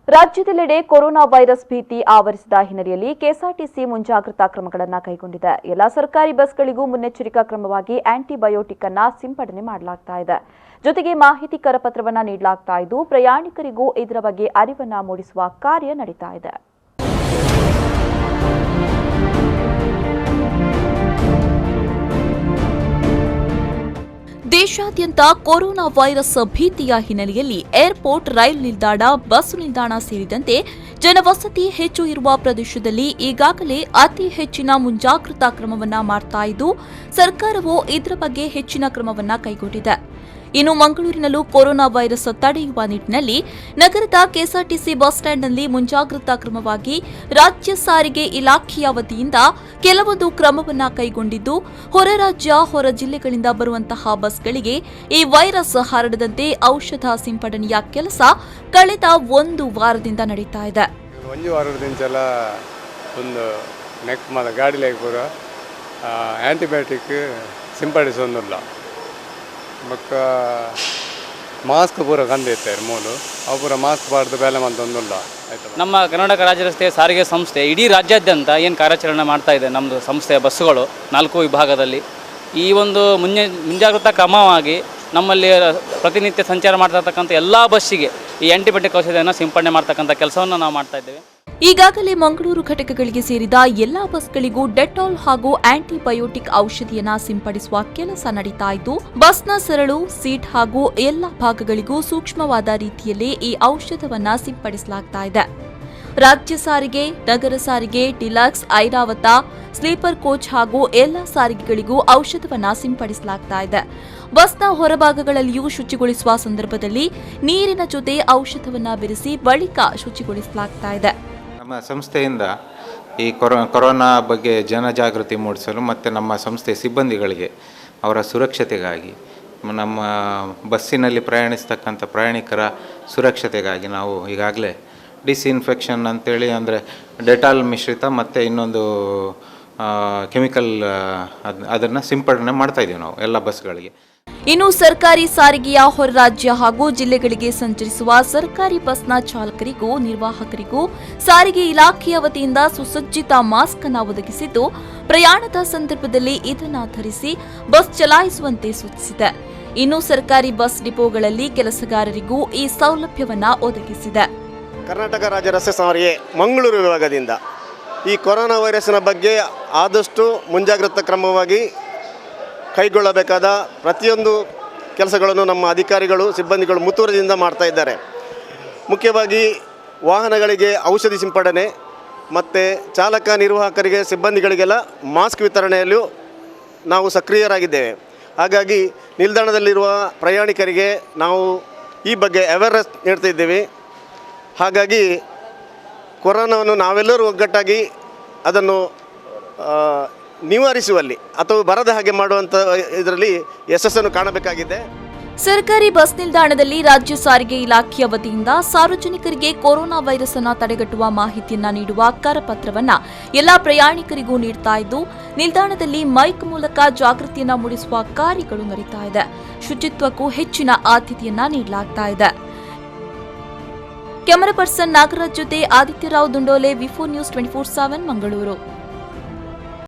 ರಾಜ್ಯದೆಲ್ಲೆಡೆ corona virus ಭೀತಿ ಆವರಿಸಿದ ಹಿನ್ನೆಲೆಯಲ್ಲಿ ಕೆಎಸ್ಆರ್ಟಿಸಿ ಮುಂಜಾಗ್ರತಾ ಕ್ರಮಗಳನ್ನು ಕೈಗೊಂಡಿದೆ. ಎಲ್ಲಾ ಸರ್ಕಾರಿ ಬಸ್ಗಳಿಗೂ ಮುನ್ನೆಚ್ಚರಿಕಾ ಕ್ರಮವಾಗಿ ಆಂಟಿಬಯೋಟಿಕ್ ಅನ್ನು ಸಿಂಪಡಣೆ ಮಾಡಲಾಗ್ತಾ ಇದೆ. ಜೊತೆಗೆ ಮಾಹಿತಿ ಕರಪತ್ರವನ್ನು ನೀಡಲಾಗ್ತಾ ಇದ್ದು ಪ್ರಯಾಣಿಕರಿಗೂ ಇದರ ಬಗ್ಗೆ ಅರಿವನ್ನು ಮೂಡಿಸುವ ಕಾರ್ಯ ನಡೀತಾ ಇದೆ. ದೇಶಾದ್ಯಂತ ಕೊರೋನಾ ವೈರಸ್ ಭೀತಿಯ ಹಿನ್ನೆಲೆಯಲ್ಲಿ ಏರ್ಪೋರ್ಟ್, ರೈಲು ನಿಲ್ದಾಣ, ಬಸ್ ನಿಲ್ದಾಣ ಸೇರಿದಂತೆ ಜನವಸತಿ ಹೆಚ್ಚು ಇರುವ ಪ್ರದೇಶದಲ್ಲಿ ಈಗಾಗಲೇ ಅತಿ ಹೆಚ್ಚಿನ ಮುಂಜಾಗ್ರತಾ ಕ್ರಮವನ್ನ ಮಾಡ್ತಾ ಇದ್ದು ಸರ್ಕಾರವು ಇದರ ಬಗ್ಗೆ ಹೆಚ್ಚಿನ ಕ್ರಮವನ್ನ ಕೈಗೊಂಡಿದೆ. ಇನ್ನು ಮಂಗಳೂರಿನಲ್ಲೂ ಕೊರೋನಾ ವೈರಸ್ ತಡೆಯುವ ನಿಟ್ಟಿನಲ್ಲಿ ನಗರದ ಕೆಎಸ್ಆರ್ಟಿಸಿ ಬಸ್ ಸ್ಟ್ಯಾಂಡ್ನಲ್ಲಿ ಮುಂಜಾಗ್ರತಾ ಕ್ರಮವಾಗಿ ರಾಜ್ಯ ಸಾರಿಗೆ ಇಲಾಖೆಯ ವತಿಯಿಂದ ಕೆಲವೊಂದು ಕ್ರಮವನ್ನು ಕೈಗೊಂಡಿದ್ದು ಹೊರ ರಾಜ್ಯ, ಹೊರ ಜಿಲ್ಲೆಗಳಿಂದ ಬರುವಂತಹ ಬಸ್ಗಳಿಗೆ ಈ ವೈರಸ್ ಹರಡದಂತೆ ಔಷಧ ಸಿಂಪಡಣೆಯ ಕೆಲಸ ಕಳೆದ ಒಂದು ವಾರದಿಂದ ನಡೀತಾ ಇದೆ. ಒಂದು ವಾರದಿಂದೆಲ್ಲ ಒಂದು ನೆಕ್ ಗಾಡಿലേക്ക് ಪೂರ ಆಂಟಿಬಯೋಟಿಕ್ ಸಿಂಪಡಿಸೋದಿಲ್ಲ. ಮತ್ತು ಮಾಸ್ಕ್ ಪೂರ ಕಂದಿರ್ತಾರೆ ಮೂಲು ಅವು ಪೂರ ಮಾಸ್ಕ್ ಪಾಡ್ದು ಬೇಲೆ ಮಂತೊಂದಿಲ್ಲ. ನಮ್ಮ ಕರ್ನಾಟಕ ರಾಜ್ಯ ರಸ್ತೆ ಸಾರಿಗೆ ಸಂಸ್ಥೆ ಇಡೀ ರಾಜ್ಯಾದ್ಯಂತ ಏನು ಕಾರ್ಯಾಚರಣೆ ಮಾಡ್ತಾ ಇದೆ, ನಮ್ಮದು ಸಂಸ್ಥೆಯ ಬಸ್ಸುಗಳು 4 ವಿಭಾಗದಲ್ಲಿ ಈ ಒಂದು ಮುಂಜಾಗ್ರತಾ ಕ್ರಮವಾಗಿ ನಮ್ಮಲ್ಲಿ ಪ್ರತಿನಿತ್ಯ ಸಂಚಾರ ಮಾಡ್ತಿರ್ತಕ್ಕಂಥ ಎಲ್ಲ ಬಸ್ಸಿಗೆ ಈ ಆಂಟಿಬಯೋಟಿಕ್ ಔಷಧಿಯನ್ನು ಸಿಂಪಡಣೆ ಮಾಡ್ತಕ್ಕಂಥ ಕೆಲಸವನ್ನು ನಾವು ಮಾಡ್ತಾ ಇದ್ದೇವೆ. ಈಗಾಗಲೇ ಮಂಗಳೂರು ಘಟಕಗಳಿಗೆ ಸೇರಿದ ಎಲ್ಲಾ ಬಸ್ಗಳಿಗೂ ಡೆಟಾಲ್ ಹಾಗೂ ಆಂಟಿಬಯೋಟಿಕ್ ಔಷಧಿಯನ್ನ ಸಿಂಪಡಿಸುವ ಕೆಲಸ ನಡೀತಾ ಇದ್ದು ಬಸ್ನ ಸರಳು, ಸೀಟ್ ಹಾಗೂ ಎಲ್ಲಾ ಭಾಗಗಳಿಗೂ ಸೂಕ್ಷ್ಮವಾದ ರೀತಿಯಲ್ಲಿ ಈ ಔಷಧವನ್ನ ಸಿಂಪಡಿಸಲಾಗ್ತಾ ಇದೆ. ರಾಜ್ಯ ಸಾರಿಗೆ, ನಗರ ಸಾರಿಗೆ, ಡಿಲಕ್ಸ್, ಐರಾವತ, ಸ್ಲೀಪರ್ ಕೋಚ್ ಹಾಗೂ ಎಲ್ಲಾ ಸಾರಿಗೆಗಳಿಗೂ ಔಷಧವನ್ನ ಸಿಂಪಡಿಸಲಾಗ್ತಾ ಇದೆ. ಬಸ್ನ ಹೊರಭಾಗಗಳಲ್ಲಿಯೂ ಶುಚಿಗೊಳಿಸುವ ಸಂದರ್ಭದಲ್ಲಿ ನೀರಿನ ಜೊತೆ ಔಷಧವನ್ನ ಬೆರೆಸಿ ಬಳಿಕ ಶುಚಿಗೊಳಿಸಲಾಗ್ತಾ ಇದೆ. ನಮ್ಮ ಸಂಸ್ಥೆಯಿಂದ ಈ ಕೊರೋನಾ ಬಗ್ಗೆ ಜನಜಾಗೃತಿ ಮೂಡಿಸಲು ಮತ್ತು ನಮ್ಮ ಸಂಸ್ಥೆ ಸಿಬ್ಬಂದಿಗಳಿಗೆ ಅವರ ಸುರಕ್ಷತೆಗಾಗಿ, ನಮ್ಮ ಬಸ್ಸಿನಲ್ಲಿ ಪ್ರಯಾಣಿಸ್ತಕ್ಕಂಥ ಪ್ರಯಾಣಿಕರ ಸುರಕ್ಷತೆಗಾಗಿ ನಾವು ಈಗಾಗಲೇ ಡಿಸ್ಇನ್ಫೆಕ್ಷನ್ ಅಂತೇಳಿ, ಅಂದರೆ ಡೆಟಾಲ್ ಮಿಶ್ರಿತ ಮತ್ತು ಇನ್ನೊಂದು ಕೆಮಿಕಲ್ ಅದನ್ನು ಸಿಂಪಡಣೆ ಮಾಡ್ತಾಯಿದ್ದೀವಿ ನಾವು ಎಲ್ಲ ಬಸ್ಗಳಿಗೆ. ಇನ್ನು ಸರ್ಕಾರಿ ಸಾರಿಗೆಯ ಹೊರ ರಾಜ್ಯ ಹಾಗೂ ಜಿಲ್ಲೆಗಳಿಗೆ ಸಂಚರಿಸುವ ಸರ್ಕಾರಿ ಬಸ್ನ ಚಾಲಕರಿಗೂ ನಿರ್ವಾಹಕರಿಗೂ ಸಾರಿಗೆ ಇಲಾಖೆಯ ವತಿಯಿಂದ ಸುಸಜ್ಜಿತ ಮಾಸ್ಕ್ ಅನ್ನು ಒದಗಿಸಿದ್ದು ಪ್ರಯಾಣದ ಸಂದರ್ಭದಲ್ಲಿ ಇದನ್ನು ಧರಿಸಿ ಬಸ್ ಚಲಾಯಿಸುವಂತೆ ಸೂಚಿಸಿದೆ. ಇನ್ನು ಸರ್ಕಾರಿ ಬಸ್ ಡಿಪೋಗಳಲ್ಲಿ ಕೆಲಸಗಾರರಿಗೂ ಈ ಸೌಲಭ್ಯವನ್ನ ಒದಗಿಸಿದೆ. ಕರ್ನಾಟಕ ರಾಜ್ಯ ರಸ್ತೆ ಸಾರಿಗೆ ಮಂಗಳೂರು ವಿಭಾಗದಿಂದ ಈ ಕೊರೋನಾ ವೈರಸ್ನ ಬಗ್ಗೆ ಆದಷ್ಟು ಮುಂಜಾಗ್ರತಾ ಕ್ರಮವಾಗಿ ಕೈಗೊಳ್ಳಬೇಕಾದ ಪ್ರತಿಯೊಂದು ಕೆಲಸಗಳನ್ನು ನಮ್ಮ ಅಧಿಕಾರಿಗಳು, ಸಿಬ್ಬಂದಿಗಳು ಮುತುವರ್ಜಿಯಿಂದ ಮಾಡ್ತಾ ಇದ್ದಾರೆ. ಮುಖ್ಯವಾಗಿ ವಾಹನಗಳಿಗೆ ಔಷಧಿ ಸಿಂಪಡಣೆ ಮತ್ತು ಚಾಲಕ, ನಿರ್ವಾಹಕರಿಗೆ, ಸಿಬ್ಬಂದಿಗಳಿಗೆಲ್ಲ ಮಾಸ್ಕ್ ವಿತರಣೆಯಲ್ಲೂ ನಾವು ಸಕ್ರಿಯರಾಗಿದ್ದೇವೆ. ಹಾಗಾಗಿ ನಿಲ್ದಾಣದಲ್ಲಿರುವ ಪ್ರಯಾಣಿಕರಿಗೆ ನಾವು ಈ ಬಗ್ಗೆ ಅವೇರ್ನೆಸ್ ನೀಡ್ತಿದ್ದೇವೆ. ಹಾಗಾಗಿ ಕೊರೋನಾವನ್ನು ನಾವೆಲ್ಲರೂ ಒಗ್ಗಟ್ಟಾಗಿ ಅದನ್ನು ನಿವಾರಿಸುವಲ್ಲಿ ಅಥವಾ ಬರದ ಹಾಗೆ ಮಾಡುವಂಥ ಇದರಲ್ಲಿ ಯಶಸ್ಸನ್ನು ಕಾಣಬೇಕಾಗಿದೆ. ಸರ್ಕಾರಿ ಬಸ್ ನಿಲ್ದಾಣದಲ್ಲಿ ರಾಜ್ಯ ಸಾರಿಗೆ ಇಲಾಖೆಯ ವತಿಯಿಂದ ಸಾರ್ವಜನಿಕರಿಗೆ ಕೊರೋನಾ ವೈರಸ್ ಅನ್ನು ತಡೆಗಟ್ಟುವ ಮಾಹಿತಿಯನ್ನ ನೀಡುವ ಕರಪತ್ರವನ್ನ ಎಲ್ಲಾ ಪ್ರಯಾಣಿಕರಿಗೂ ನೀಡ್ತಾ ಇದ್ದು ನಿಲ್ದಾಣದಲ್ಲಿ ಮೈಕ್ ಮೂಲಕ ಜಾಗೃತಿಯನ್ನ ಮೂಡಿಸುವ ಕಾರ್ಯಗಳು ನಡೀತಾ ಇದೆ. ಶುಚಿತ್ವಕ್ಕೂ ಹೆಚ್ಚಿನ ಆದ್ಯತೆಯನ್ನ ನೀಡಲಾಗ್ತಾ ಇದೆ. ಕ್ಯಾಮರಾ ಪರ್ಸನ್ ನಾಗರಾಜ್ ಜೊತೆ ಆದಿತ್ಯರಾವ್ ದುಂಡೋಲೆ, ವಿ4 ನ್ಯೂಸ್ 24/7 ಮಂಗಳೂರು.